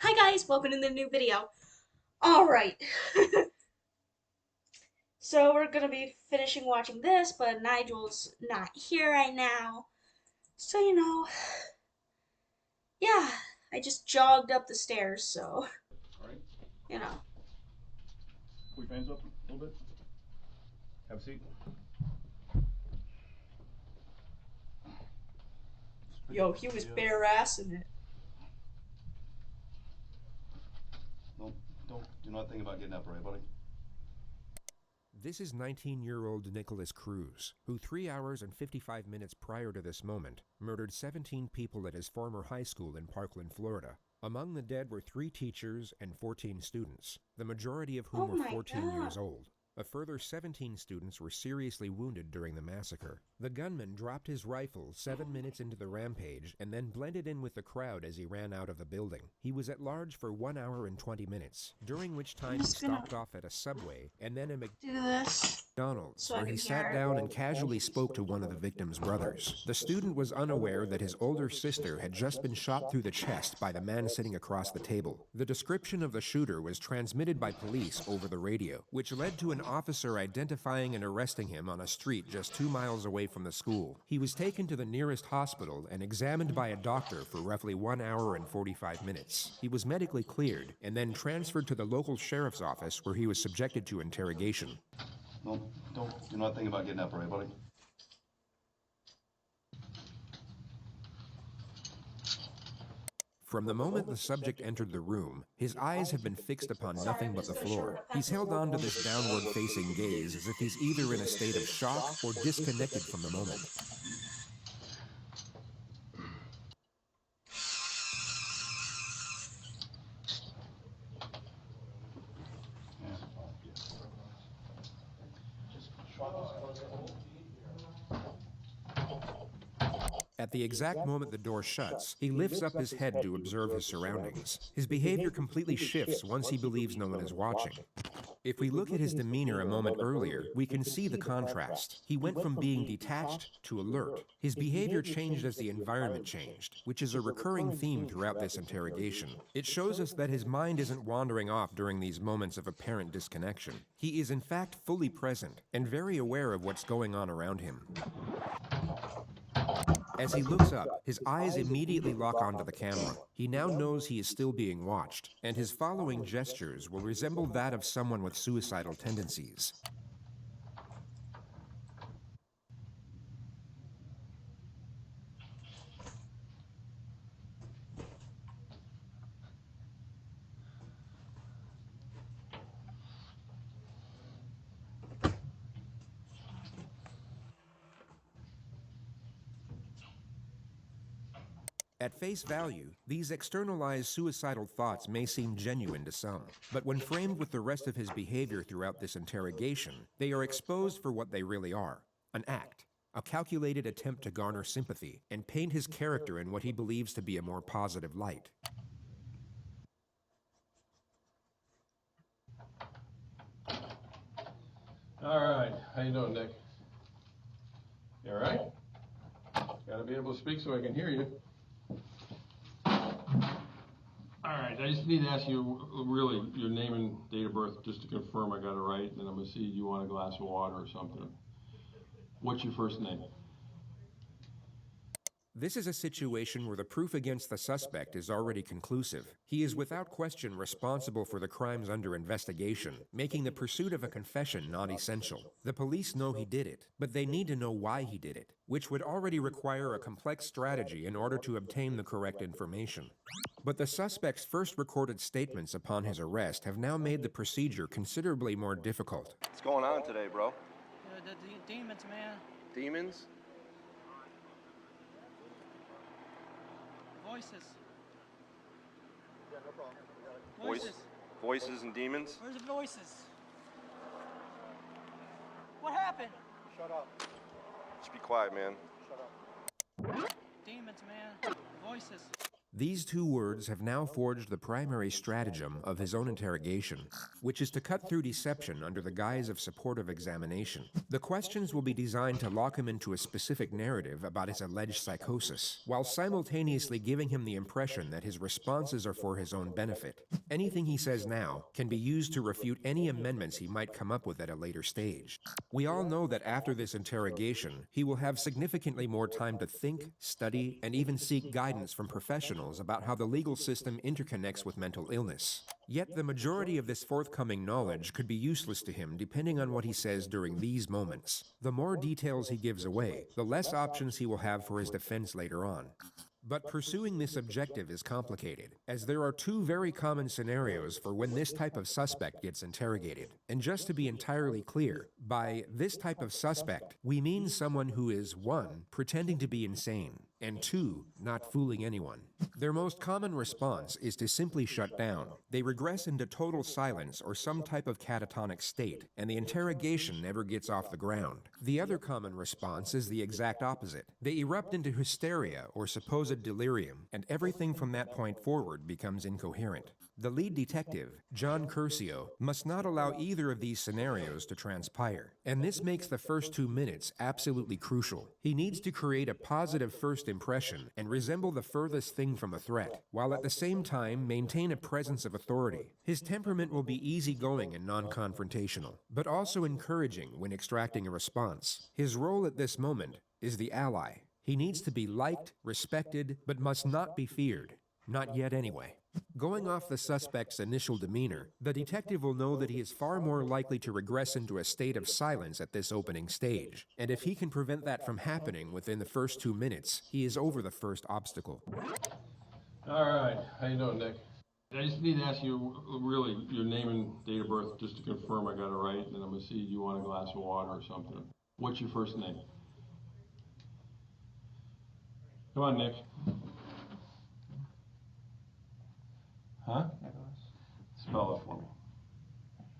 Hi guys, welcome to the new video. Alright, so we're gonna be finishing watching this, but Nigel's not here right now. So, yeah, I just jogged up the stairs, so, All right. you know. Pull your hands up a little bit. Have a seat. Yo, he was bare assing it. Do not think about getting up, all right, buddy? This is 19-year-old Nicholas Cruz, who 3 hours and 55 minutes prior to this moment murdered 17 people at his former high school in Parkland, Florida. Among the dead were 3 teachers and 14 students, the majority of whom Oh were my 14 years god. old. A further 17 students were seriously wounded during the massacre. The gunman dropped his rifle 7 minutes into the rampage and then blended in with the crowd as he ran out of the building. He was at large for 1 hour and 20 minutes, during which time he stopped off at a Subway and then a Do this McDonald's, so I where can he hear sat it. down and casually spoke to one of the victim's brothers. The student was unaware that his older sister had just been shot through the chest by the man sitting across the table. The description of the shooter was transmitted by police over the radio, which led to an officer identifying and arresting him on a street just 2 miles away from the school. He was taken to the nearest hospital and examined by a doctor for roughly 1 hour and 45 minutes. He was medically cleared and then transferred to the local sheriff's office, where he was subjected to interrogation. Do not think about getting up, all right, buddy? From the moment the subject entered the room, his eyes have been fixed upon nothing but the floor. He's held on to this downward-facing gaze as if he's either in a state of shock or disconnected from the moment. At the exact moment the door shuts, he lifts up his head to observe his surroundings. His behavior completely shifts once he believes no one is watching. If we look at his demeanor a moment earlier, we can see the contrast. He went from being detached to alert. His behavior changed as the environment changed, which is a recurring theme throughout this interrogation. It shows us that his mind isn't wandering off during these moments of apparent disconnection. He is in fact fully present and very aware of what's going on around him. As he looks up, his eyes immediately lock onto the camera. He now knows he is still being watched, and his following gestures will resemble that of someone with suicidal tendencies. At face value, these externalized suicidal thoughts may seem genuine to some, but when framed with the rest of his behavior throughout this interrogation, they are exposed for what they really are: an act, a calculated attempt to garner sympathy and paint his character in what he believes to be a more positive light. All right, how you doing, Nick? You all right? Gotta be able to speak so I can hear you. All right, I just need to ask you really your name and date of birth just to confirm I got it right, and then I'm gonna see you want a glass of water or something. What's your first name? This is a situation where the proof against the suspect is already conclusive. He is without question responsible for the crimes under investigation, making the pursuit of a confession not essential. The police know he did it, but they need to know why he did it, which would already require a complex strategy in order to obtain the correct information. But the suspect's first recorded statements upon his arrest have now made the procedure considerably more difficult. What's going on today, bro? The demons, man. Demons? Voices. Yeah, no problem. Voices. Voices and demons? Where's the voices? What happened? Shut up. Just be quiet, man. Demons, man. Voices. These two words have now forged the primary stratagem of his own interrogation, which is to cut through deception under the guise of supportive examination. The questions will be designed to lock him into a specific narrative about his alleged psychosis, while simultaneously giving him the impression that his responses are for his own benefit. Anything he says now can be used to refute any amendments he might come up with at a later stage. We all know that after this interrogation, he will have significantly more time to think, study, and even seek guidance from professionals about how the legal system interconnects with mental illness. Yet the majority of this forthcoming knowledge could be useless to him depending on what he says during these moments. The more details he gives away, the less options he will have for his defense later on. But pursuing this objective is complicated, as there are two very common scenarios for when this type of suspect gets interrogated. And just to be entirely clear, by this type of suspect, we mean someone who is 1. Pretending to be insane, and 2. Not fooling anyone. Their most common response is to simply shut down. They regress into total silence or some type of catatonic state, and the interrogation never gets off the ground. The other common response is the exact opposite. They erupt into hysteria or supposed delirium, and everything from that point forward becomes incoherent. The lead detective, John Curcio, must not allow either of these scenarios to transpire, and this makes the first 2 minutes absolutely crucial. He needs to create a positive first impression and resemble the furthest thing from a threat, while at the same time maintain a presence of authority. His temperament will be easygoing and non-confrontational, but also encouraging when extracting a response. His role at this moment is the ally. He needs to be liked, respected, but must not be feared. Not yet anyway. Going off the suspect's initial demeanor, the detective will know that he is far more likely to regress into a state of silence at this opening stage. And if he can prevent that from happening within the first 2 minutes, he is over the first obstacle. All right, how you doing, Nick? I just need to ask you really your name and date of birth just to confirm I got it right, and then I'm gonna see you want a glass of water or something. What's your first name? Come on, Nick. Huh? Spell it for me.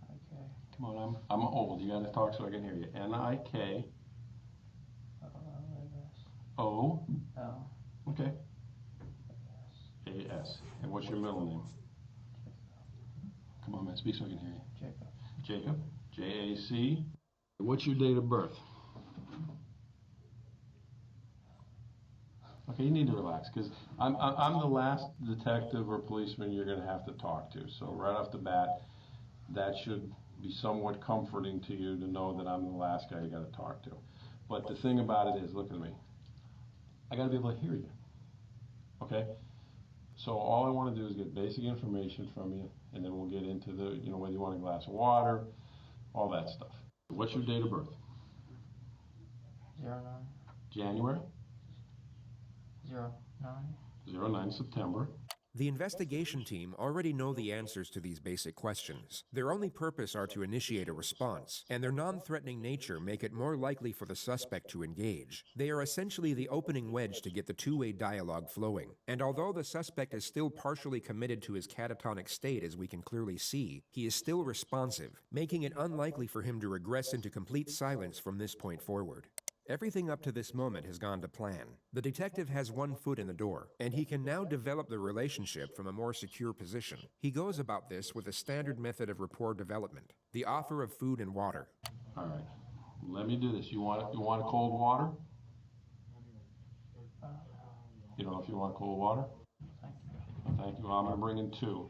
Okay. Come on, I'm old. You gotta talk so I can hear you. N-I-K. O. Oh. Okay. A-S. And what's your middle name? Come on, man. Speak so I can hear you. Jacob. Jacob. J-A-C. What's your date of birth? Okay, you need to relax, because I'm the last detective or policeman you're going to have to talk to. So right off the bat, that should be somewhat comforting to you to know that I'm the last guy you got to talk to. But the thing about it is, look at me. I got to be able to hear you. Okay? So all I want to do is get basic information from you, and then we'll get into the, whether you want a glass of water, all that stuff. What's your date of birth? 09. January? 09. 09 September. The investigation team already know the answers to these basic questions. Their only purpose are to initiate a response, and their non-threatening nature make it more likely for the suspect to engage. They are essentially the opening wedge to get the two-way dialogue flowing. And although the suspect is still partially committed to his catatonic state, as we can clearly see, he is still responsive, making it unlikely for him to regress into complete silence from this point forward. Everything up to this moment has gone to plan. The detective has one foot in the door, and he can now develop the relationship from a more secure position. He goes about this with a standard method of rapport development, the offer of food and water. All right, let me do this. You want cold water? You don't know if you want cold water? Thank you. Thank you. Well, I'm going to bring in 2,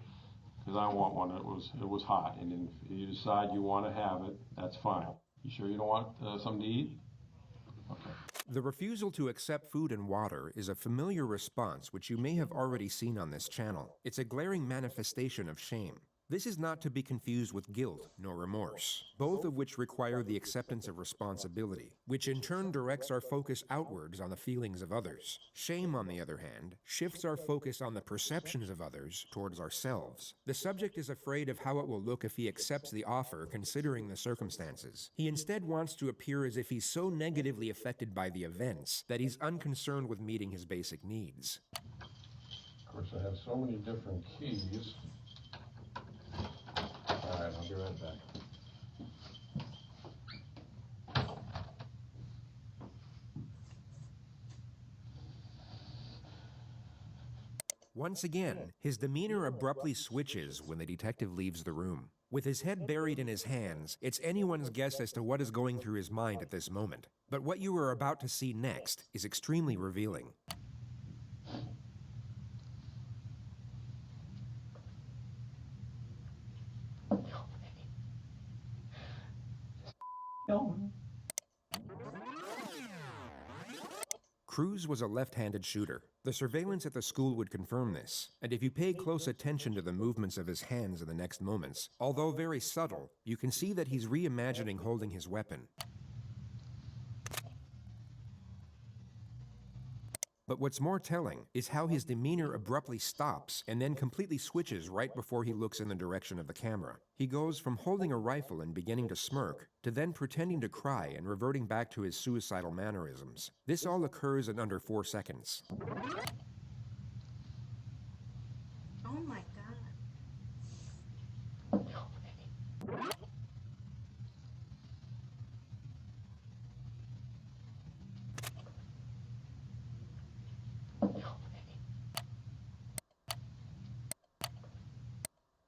because I want one. It was hot, and then if you decide you want to have it, that's fine. You sure you don't want something to eat? Okay. The refusal to accept food and water is a familiar response which you may have already seen on this channel. It's a glaring manifestation of shame. This is not to be confused with guilt nor remorse, both of which require the acceptance of responsibility, which in turn directs our focus outwards on the feelings of others. Shame, on the other hand, shifts our focus on the perceptions of others towards ourselves. The subject is afraid of how it will look if he accepts the offer considering the circumstances. He instead wants to appear as if he's so negatively affected by the events that he's unconcerned with meeting his basic needs. Of course, I have so many different keys. All right, I'll be right back. Once again, his demeanor abruptly switches when the detective leaves the room. With his head buried in his hands, it's anyone's guess as to what is going through his mind at this moment. But what you are about to see next is extremely revealing. Kill me. Cruz was a left-handed shooter. The surveillance at the school would confirm this, and if you pay close attention to the movements of his hands in the next moments, although very subtle, you can see that he's reimagining holding his weapon. But what's more telling is how his demeanor abruptly stops and then completely switches right before he looks in the direction of the camera. He goes from holding a rifle and beginning to smirk, to then pretending to cry and reverting back to his suicidal mannerisms. This all occurs in under 4 seconds. Oh my god.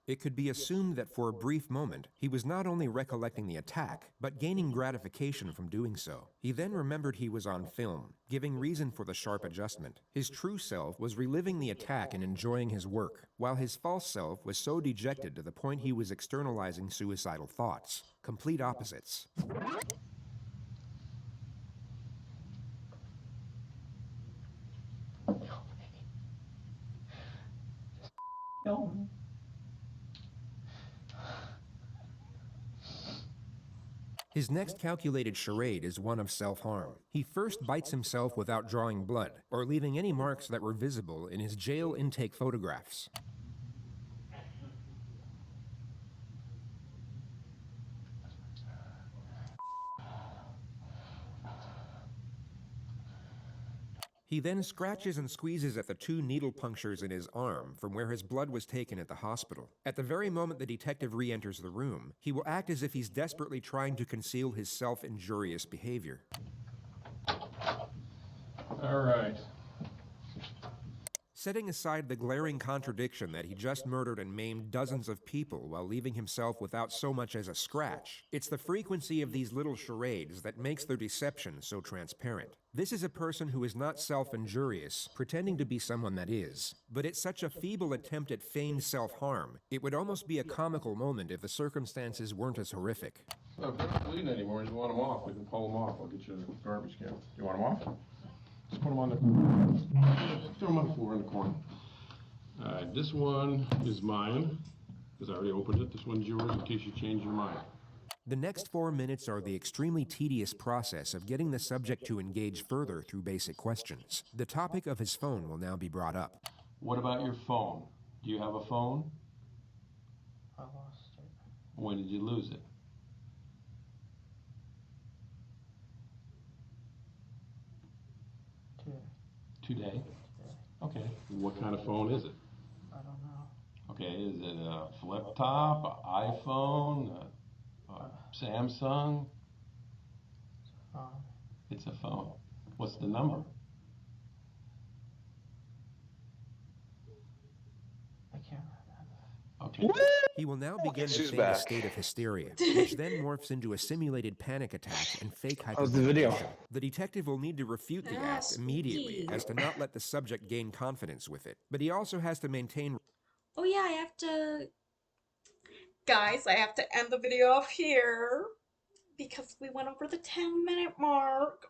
It could be assumed that for a brief moment, he was not only recollecting the attack, but gaining gratification from doing so. He then remembered he was on film, giving reason for the sharp adjustment. His true self was reliving the attack and enjoying his work, while his false self was so dejected to the point he was externalizing suicidal thoughts. Complete opposites. Kill me. His next calculated charade is one of self-harm. He first bites himself without drawing blood, or leaving any marks that were visible in his jail intake photographs. He then scratches and squeezes at the 2 needle punctures in his arm from where his blood was taken at the hospital. At the very moment the detective re-enters the room, he will act as if he's desperately trying to conceal his self-injurious behavior. All right. Setting aside the glaring contradiction that he just murdered and maimed dozens of people while leaving himself without so much as a scratch, it's the frequency of these little charades that makes their deception so transparent. This is a person who is not self-injurious, pretending to be someone that is. But it's such a feeble attempt at feigned self-harm, it would almost be a comical moment if the circumstances weren't as horrific. So if they're not bleeding anymore, you want them off, we can pull them off. I'll get you a garbage can. You want them off? Just put them on the, throw them on the floor in the corner. All right, this one is mine, because I already opened it. This one's yours in case you change your mind. The next 4 minutes are the extremely tedious process of getting the subject to engage further through basic questions. The topic of his phone will now be brought up. What about your phone? Do you have a phone? I lost it. When did you lose it? Today? Okay. What kind of phone is it? I don't know. Okay, is it a flip top, an iPhone, a Samsung? It's a phone. What's the number? I can't remember. Okay. He will now begin to She's feign a back. state of hysteria, which then morphs into a simulated panic attack and fake How's the video? hyperventilation. The detective will need to refute the Ah, act immediately, spooky. as to not let the subject gain confidence with it. But he also has to maintain. Oh yeah, I have to... Guys, I have to end the video off here because we went over the 10-minute mark.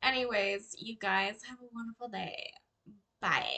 Anyways, you guys have a wonderful day. Bye.